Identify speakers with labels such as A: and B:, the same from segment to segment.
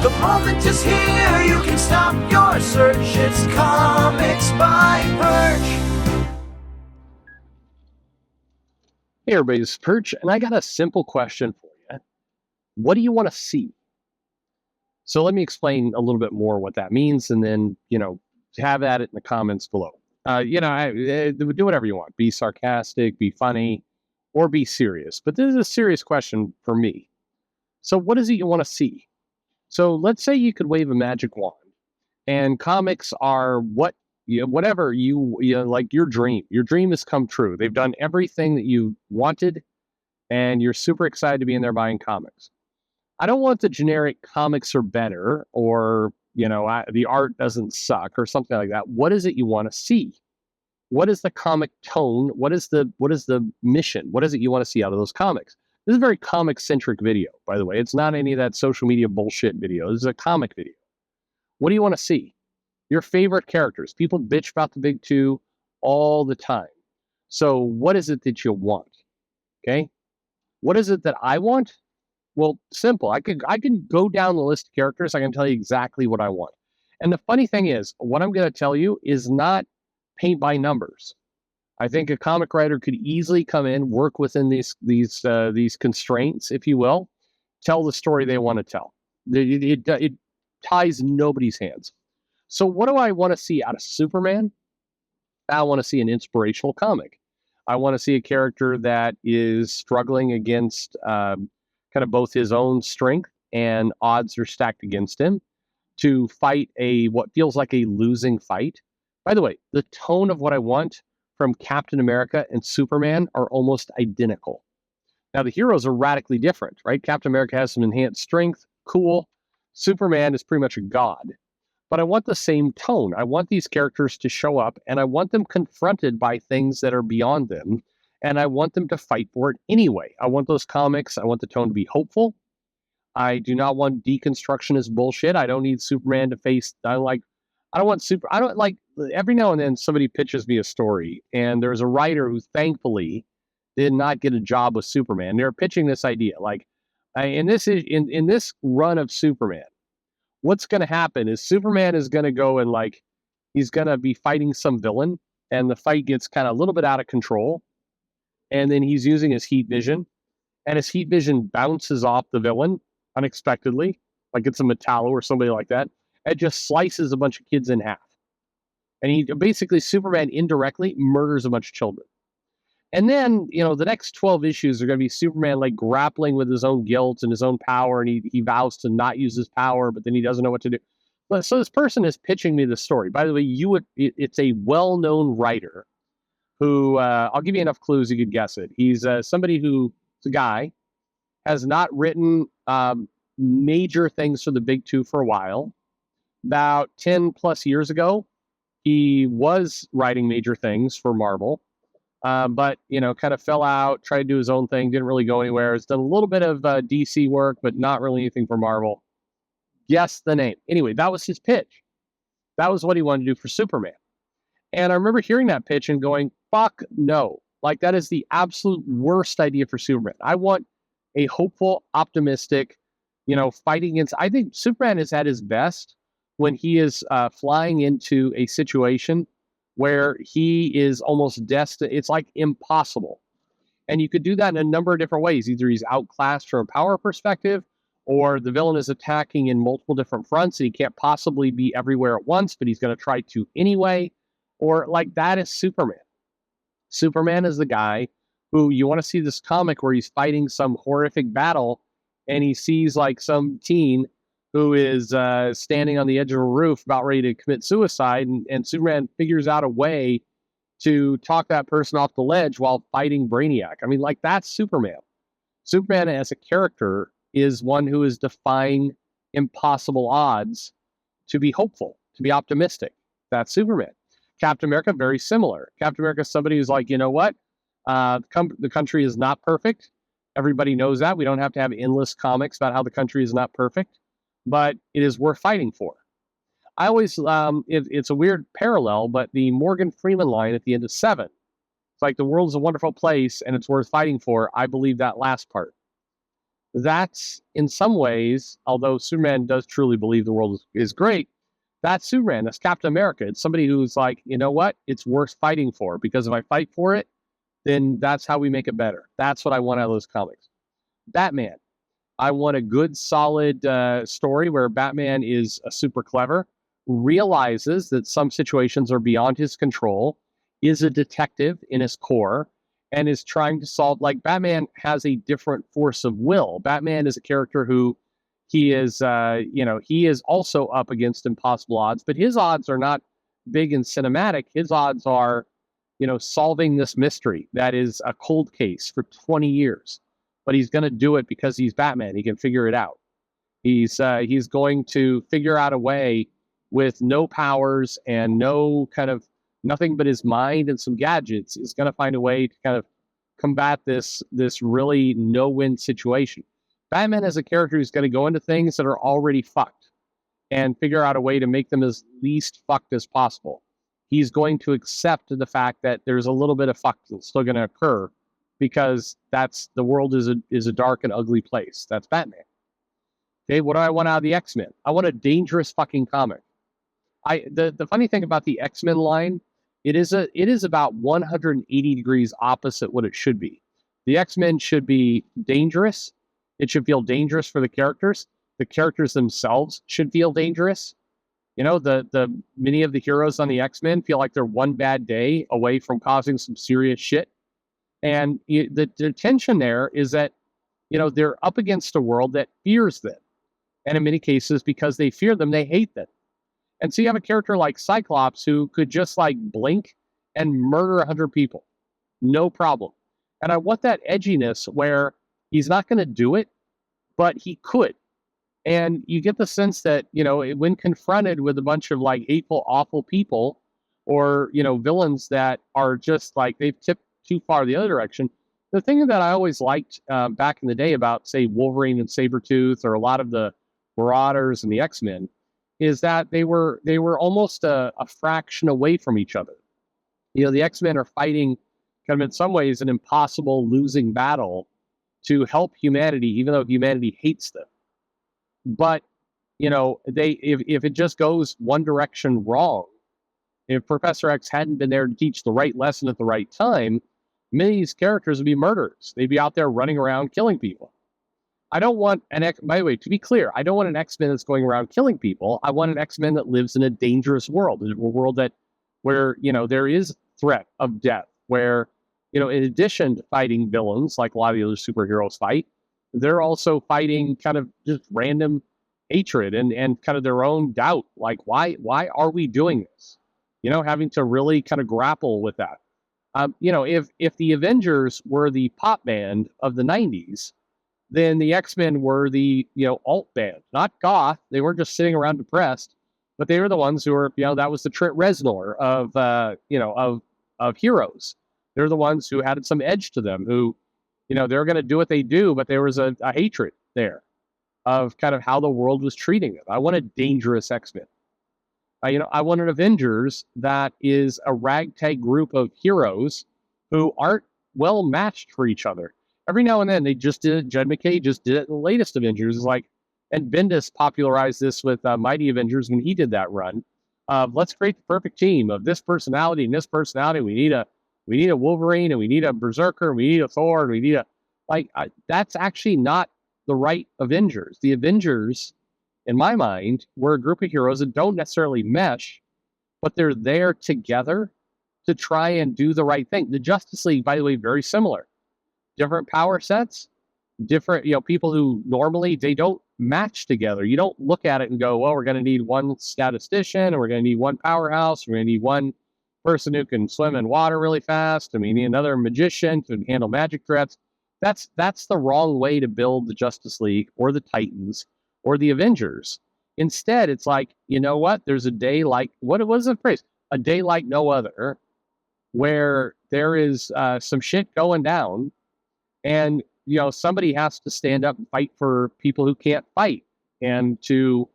A: The moment is here, you can stop your search. It's Comics by Perch.
B: Hey everybody, this is Perch, and I got a simple question for you. What do you want to see? So let me explain a little bit more what that means, and then, have at it in the comments below. Do whatever you want. Be sarcastic, be funny, or be serious. But this is a serious question for me. So what is it you want to see? So let's say you could wave a magic wand, and comics are whatever you like your dream. Your dream has come true. They've done everything that you wanted, and you're super excited to be in there buying comics. I don't want the generic comics are better, or the art doesn't suck or something like that. What is it you want to see? What is the comic tone? What is the mission? What is it you want to see out of those comics? This is a very comic-centric video, by the way. It's not any of that social media bullshit video. This is a comic video. What do you want to see? Your favorite characters. People bitch about the big two all the time. So what is it that you want? Okay? What is it that I want? Well, simple. I can go down the list of characters. I can tell you exactly what I want. And the funny thing is, what I'm going to tell you is not paint by numbers. I think a comic writer could easily come in, work within these constraints, if you will, tell the story they want to tell. It ties nobody's hands. So what do I want to see out of Superman? I want to see an inspirational comic. I want to see a character that is struggling against kind of both his own strength, and odds are stacked against him, to fight what feels like a losing fight. By the way, the tone of what I want from Captain America and Superman are almost identical. Now, the heroes are radically different, right? Captain America has some enhanced strength, cool. Superman is pretty much a god. But I want the same tone. I want these characters to show up, and I want them confronted by things that are beyond them, and I want them to fight for it anyway. I want those comics. I want the tone to be hopeful. I do not want deconstructionist bullshit. I don't need Superman to face. I don't like. Every now and then somebody pitches me a story, and there's a writer who thankfully did not get a job with Superman. They're pitching this idea, like, in this run of Superman, what's going to happen is Superman is going to go and he's going to be fighting some villain, and the fight gets kind of a little bit out of control, and then he's using his heat vision, and his heat vision bounces off the villain unexpectedly, like it's a Metallo or somebody like that. It just slices a bunch of kids in half. And Superman indirectly murders a bunch of children. And then, the next 12 issues are going to be Superman grappling with his own guilt and his own power, and he vows to not use his power, but then he doesn't know what to do. So this person is pitching me the story. By the way, it's a well-known writer who, I'll give you enough clues you could guess it. He's somebody who's a guy, has not written major things for the big two for a while. About 10 plus years ago, he was writing major things for Marvel, but, kind of fell out, tried to do his own thing, didn't really go anywhere. Has done a little bit of DC work, but not really anything for Marvel. Guess the name. Anyway, that was his pitch. That was what he wanted to do for Superman. And I remember hearing that pitch and going, fuck no. That is the absolute worst idea for Superman. I want a hopeful, optimistic, fighting against. I think Superman is at his best when he is flying into a situation where he is almost destined. It's impossible. And you could do that in a number of different ways. Either he's outclassed from a power perspective, or the villain is attacking in multiple different fronts and he can't possibly be everywhere at once, but he's going to try to anyway. Or that is Superman. Superman is the guy who you want to see this comic where he's fighting some horrific battle, and he sees some teen who is standing on the edge of a roof about ready to commit suicide, and Superman figures out a way to talk that person off the ledge while fighting Brainiac. I mean, that's Superman. Superman as a character is one who is defying impossible odds to be hopeful, to be optimistic. That's Superman. Captain America, very similar. Captain America is somebody who's you know what? The country is not perfect. Everybody knows that. We don't have to have endless comics about how the country is not perfect, but it is worth fighting for. I always, it's a weird parallel, but the Morgan Freeman line at the end of Seven, it's the world is a wonderful place and it's worth fighting for. I believe that last part. That's in some ways, although Superman does truly believe the world is great, that's Superman. That's Captain America. It's somebody who's like, you know what? It's worth fighting for, because if I fight for it, then that's how we make it better. That's what I want out of those comics. Batman. I want a good, solid story where Batman is super clever, realizes that some situations are beyond his control, is a detective in his core, and is trying to solve. Like, Batman has a different force of will. Batman is a character who he is, he is also up against impossible odds, but his odds are not big and cinematic. His odds are, solving this mystery that is a cold case for 20 years. But he's going to do it because he's Batman. He can figure it out. He's going to figure out a way with no powers and no kind of nothing but his mind and some gadgets. He's going to find a way to kind of combat this really no-win situation. Batman is a character who's going to go into things that are already fucked and figure out a way to make them as least fucked as possible. He's going to accept the fact that there's a little bit of fuck that's still going to occur, because that's the world is a dark and ugly place. That's Batman. Okay, what do I want out of the X-Men? I want a dangerous fucking comic. The funny thing about the X-Men line, it is about 180 degrees opposite what it should be. The X-Men should be dangerous. It should feel dangerous for the characters. The characters themselves should feel dangerous. The many of the heroes on the X-Men feel like they're one bad day away from causing some serious shit. And the tension there is that, they're up against a world that fears them. And in many cases, because they fear them, they hate them. And so you have a character like Cyclops who could just like blink and murder 100 people. No problem. And I want that edginess where he's not going to do it, but he could. And you get the sense that, when confronted with a bunch of like hateful, awful people, or, villains that are just like they've tipped too far the other direction. The thing that I always liked back in the day about, say, Wolverine and Sabretooth, or a lot of the Marauders and the X-Men, is that they were almost a fraction away from each other. The X-Men are fighting kind of in some ways an impossible losing battle to help humanity, even though humanity hates them. But, if it just goes one direction wrong, if Professor X hadn't been there to teach the right lesson at the right time, many of these characters would be murderers. They'd be out there running around killing people. I don't want by the way, to be clear, I don't want an X-Men that's going around killing people. I want an X-Men that lives in a dangerous world, a world where there is threat of death, where, in addition to fighting villains like a lot of the other superheroes fight, they're also fighting kind of just random hatred and kind of their own doubt. Like, why are we doing this? Having to really kind of grapple with that. If the Avengers were the pop band of the 90s, then the X-Men were the, alt band, not goth. They weren't just sitting around depressed, but they were the ones who were, that was the Trent Reznor of heroes. They're the ones who had some edge to them, who, they're going to do what they do, but there was a hatred there of kind of how the world was treating them. I want a dangerous X-Men. I want an Avengers that is a ragtag group of heroes who aren't well matched for each other. Every now and then, they just did it. Jed McKay just did it in the latest Avengers. It's like, and Bendis popularized this with Mighty Avengers when he did that run. Let's create the perfect team of this personality and this personality. We need a Wolverine, and we need a Berserker, and we need a Thor, and we need that's actually not the right Avengers. The Avengers, in my mind, were a group of heroes that don't necessarily mesh, but they're there together to try and do the right thing. The Justice League, by the way, very similar. Different power sets, different, people who normally they don't match together. You don't look at it and go, well, we're going to need one statistician, and we're going to need one powerhouse, we're going to need one person who can swim in water really fast, and we need another magician to handle magic threats. That's the wrong way to build the Justice League or the Titans or the Avengers. Instead, it's like, you know what? There's a day like, what was the phrase? A day like no other, where there is some shit going down, and, somebody has to stand up and fight for people who can't fight, and to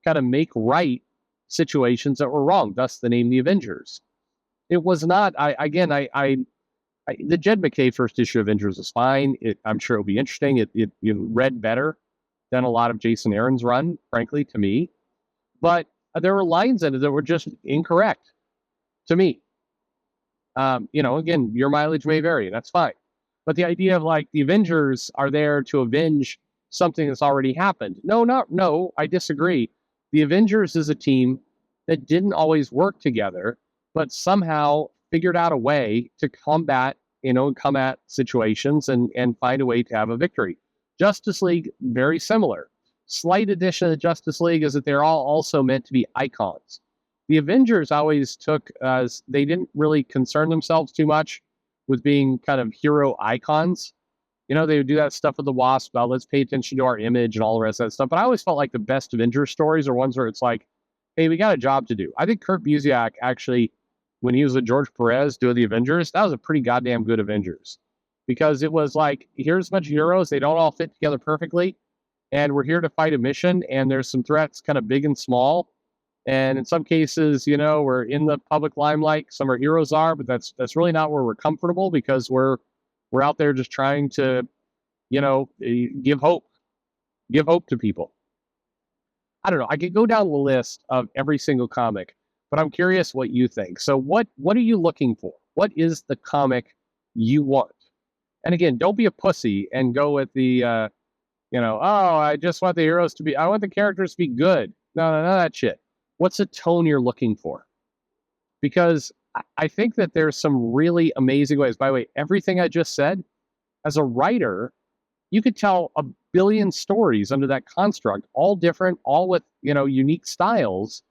B: kind of make right situations that were wrong. Thus the name The Avengers. It was not, I The Jed McKay first issue of Avengers is fine. I'm sure it'll be interesting. It read better than a lot of Jason Aaron's run, frankly, to me. But there were lines in it that were just incorrect to me. Again, your mileage may vary. That's fine. But the idea of like the Avengers are there to avenge something that's already happened. No, I disagree. The Avengers is a team that didn't always work together, but somehow figured out a way to combat situations and find a way to have a victory. Justice League, very similar. Slight addition to the Justice League is that they're all also meant to be icons. The Avengers always took, they didn't really concern themselves too much with being kind of hero icons. They would do that stuff with the Wasp about let's pay attention to our image and all the rest of that stuff. But I always felt like the best Avengers stories are ones where it's like, hey, we got a job to do. I think Kurt Busiek actually, when he was with George Perez doing the Avengers, that was a pretty goddamn good Avengers. Because it was like, here's a bunch of heroes. They don't all fit together perfectly. And we're here to fight a mission. And there's some threats kind of big and small. And in some cases, we're in the public limelight. Some our heroes are, but that's really not where we're comfortable because we're out there just trying to, give hope to people. I don't know. I could go down the list of every single comic, but I'm curious what you think. So what are you looking for? What is the comic you want? And again, don't be a pussy and go with the, I just want I want the characters to be good. No, that shit. What's the tone you're looking for? Because I think that there's some really amazing ways. By the way, everything I just said, as a writer, you could tell a billion stories under that construct, all different, all with, unique styles,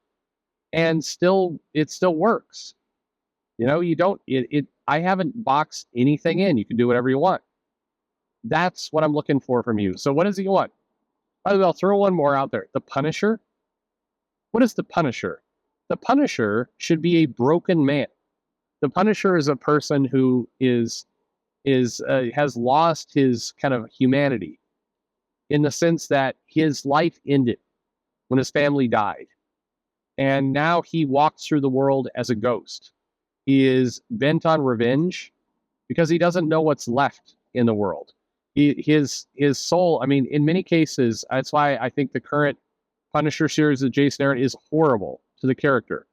B: and it still works. I haven't boxed anything in. You can do whatever you want. That's what I'm looking for from you. So what is it you want? By the way, I'll throw one more out there. The Punisher. What is the Punisher? The Punisher should be a broken man. The Punisher is a person who has lost his kind of humanity in the sense that his life ended when his family died. And now he walks through the world as a ghost. He is bent on revenge because he doesn't know what's left in the world. His soul, in many cases, that's why I think the current Punisher series of Jason Aaron is horrible to the character.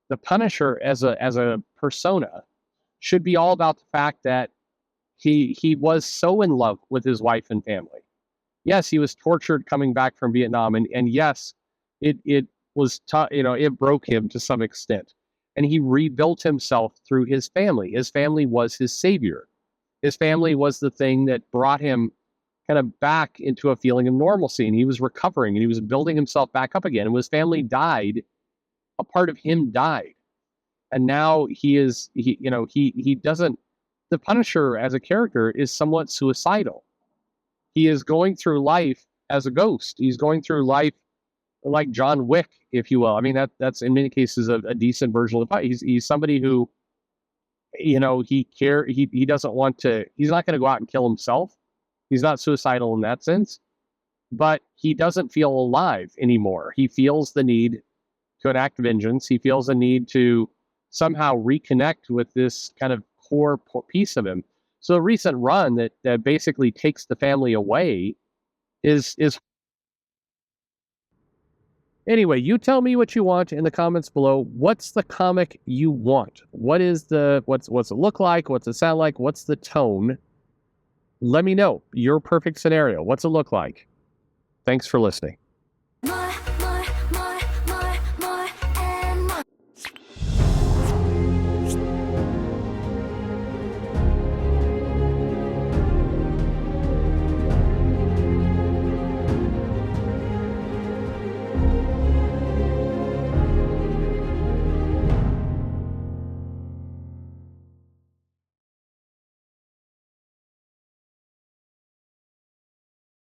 B: The Punisher as a persona should be all about the fact that he was so in love with his wife and family. Yes, he was tortured coming back from Vietnam, and yes, it was it broke him to some extent. And he rebuilt himself through his family. His family was his savior. His family was the thing that brought him kind of back into a feeling of normalcy, and he was recovering and he was building himself back up again. And when his family died, a part of him died. And now he doesn't, the Punisher as a character is somewhat suicidal. He is going through life as a ghost. He's going through life like John Wick, if you will. That's in many cases a decent version of the fight. He's somebody who, he doesn't want to, he's not going to go out and kill himself. He's not suicidal in that sense, but he doesn't feel alive anymore. He feels the need to enact vengeance. He feels the need to somehow reconnect with this kind of core piece of him. So a recent run that basically takes the family away is anyway. You tell me what you want in the comments below. What's the comic you want? What's it look like? What's it sound like? What's the tone? Let me know your perfect scenario. What's it look like? Thanks for listening.